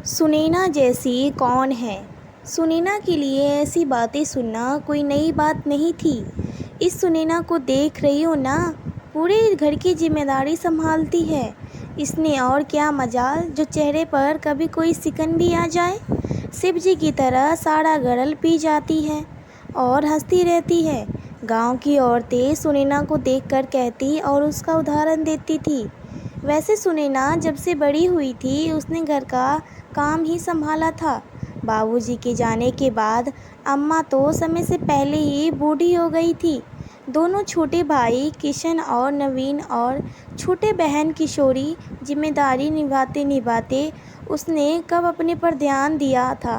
सुनैना जैसी कौन है। सुनैना के लिए ऐसी बातें सुनना कोई नई बात नहीं थी। इस सुनैना को देख रही हो ना, पूरे घर की जिम्मेदारी संभालती है इसने। और क्या मजाल जो चेहरे पर कभी कोई सिकन भी आ जाए। शिव जी की तरह सारा गरल पी जाती है और हंसती रहती है। गांव की औरतें सुनैना को देखकर कहती और उसका उदाहरण देती थी। वैसे सुनैना जब से बड़ी हुई थी उसने घर का काम ही संभाला था। बाबूजी के जाने के बाद अम्मा तो समय से पहले ही बूढ़ी हो गई थी। दोनों छोटे भाई किशन और नवीन और छोटे बहन किशोरी जिम्मेदारी निभाते निभाते उसने कब अपने पर ध्यान दिया था।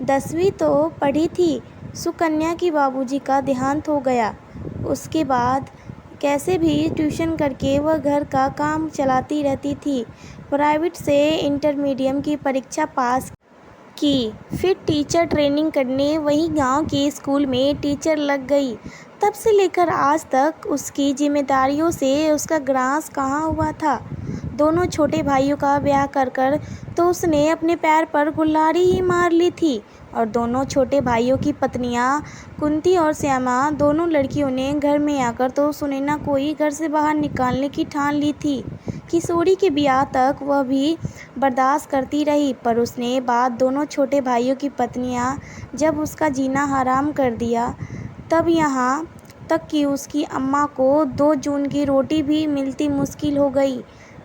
10वीं तो पढ़ी थी सुकन्या की बाबूजी का देहांत हो गया। उसके बाद कैसे भी ट्यूशन करके वह घर का काम चलाती रहती थी। प्राइवेट से इंटरमीडिएट की परीक्षा पास की, फिर टीचर ट्रेनिंग करने वही गांव के स्कूल में टीचर लग गई। तब से लेकर आज तक उसकी जिम्मेदारियों से उसका ग्रास कहाँ हुआ था। दोनों छोटे भाइयों का ब्याह कर कर तो उसने अपने पैर पर कुल्हाड़ी ही मार ली थी। और दोनों छोटे भाइयों की पत्नियां कुंती और श्यामा, दोनों लड़कियों ने घर में आकर तो सुनैना को ही घर से बाहर निकालने की ठान ली थी। किशोरी के ब्याह तक वह भी बर्दाश्त करती रही, पर उसने बाद दोनों छोटे भाइयों की पत्नियां जब उसका जीना हराम कर दिया, तब यहाँ तक कि उसकी अम्मा को 2 जून की रोटी भी मिलती मुश्किल हो गई।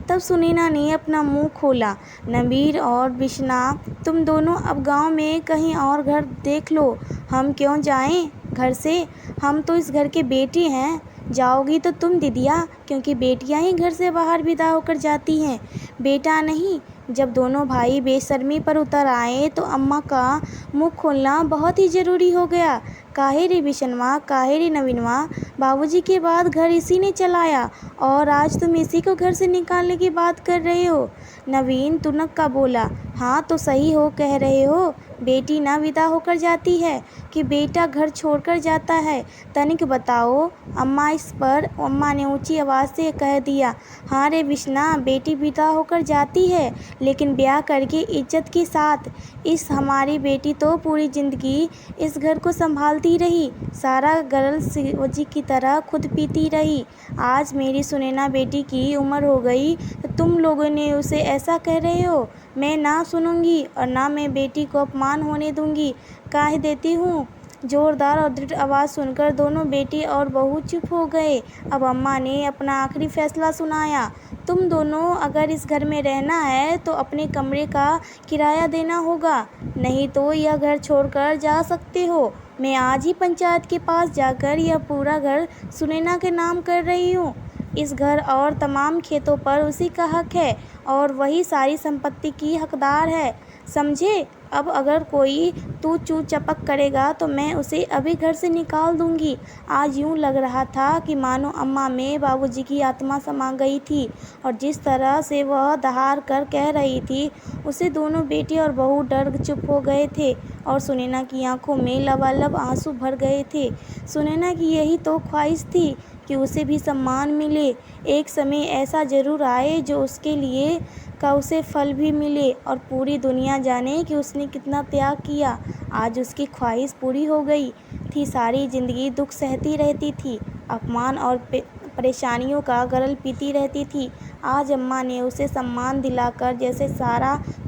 तब सुनैना ने अपना मुंह खोला, नबीर और बिशना, तुम दोनों अब गांव में कहीं और घर देख लो। हम क्यों जाएं घर से, हम तो इस घर के बेटे हैं। जाओगी तो तुम दीदिया, क्योंकि बेटियां ही घर से बाहर विदा होकर जाती हैं, बेटा नहीं। जब दोनों भाई बेशर्मी पर उतर आए तो अम्मा का मुंह खोलना बहुत ही ज़रूरी हो गया। काहे रे बिशनवा, काहे रे नवीनवा, बाबूजी के बाद घर इसी ने चलाया और आज तुम इसी को घर से निकालने की बात कर रहे हो। नवीन तुनक का बोला, हाँ तो सही हो कह रहे हो। बेटी ना विदा होकर जाती है कि बेटा घर छोड़कर जाता है, तनिक बताओ। अम्मा इस पर अम्मा ने ऊंची आवाज़ से कह दिया, हाँ रे बिशना, बेटी विदा होकर जाती है लेकिन ब्याह करके इज्जत के साथ। इस हमारी बेटी तो पूरी ज़िंदगी इस घर को संभालती रही, सारा गरल शिवजी की तरह खुद पीती रही। आज मेरी सुनैना बेटी की उम्र हो गई तो तुम लोगों ने उसे ऐसा कह रहे हो। मैं ना सुनूंगी और ना मैं बेटी को अपमान होने दूंगी, कह देती हूँ। जोरदार और दृढ़ आवाज़ सुनकर दोनों बेटी और बहू चुप हो गए। अब अम्मा ने अपना आखिरी फैसला सुनाया, तुम दोनों अगर इस घर में रहना है तो अपने कमरे का किराया देना होगा, नहीं तो यह घर छोड़कर जा सकते हो। मैं आज ही पंचायत के पास जाकर यह पूरा घर सुनैना के नाम कर रही हूँ। इस घर और तमाम खेतों पर उसी का हक है और वही सारी संपत्ति की हकदार है, समझे। अब अगर कोई तू चू चपक करेगा तो मैं उसे अभी घर से निकाल दूंगी। आज यूं लग रहा था कि मानो अम्मा में बाबूजी की आत्मा समा गई थी और जिस तरह से वह दहाड़ कर कह रही थी उसे दोनों बेटी और बहू डर चुप हो गए थे और सुनैना की आंखों में लबालब आंसू भर गए थे। सुनैना की यही तो ख्वाहिश थी कि उसे भी सम्मान मिले, एक समय ऐसा ज़रूर आए जो उसके लिए का उसे फल भी मिले और पूरी दुनिया जाने कि उसने कितना त्याग किया। आज उसकी ख्वाहिश पूरी हो गई थी। सारी ज़िंदगी दुख सहती रहती थी, अपमान और परेशानियों का गरल पीती रहती थी। आज अम्मा ने उसे सम्मान दिलाकर जैसे सारा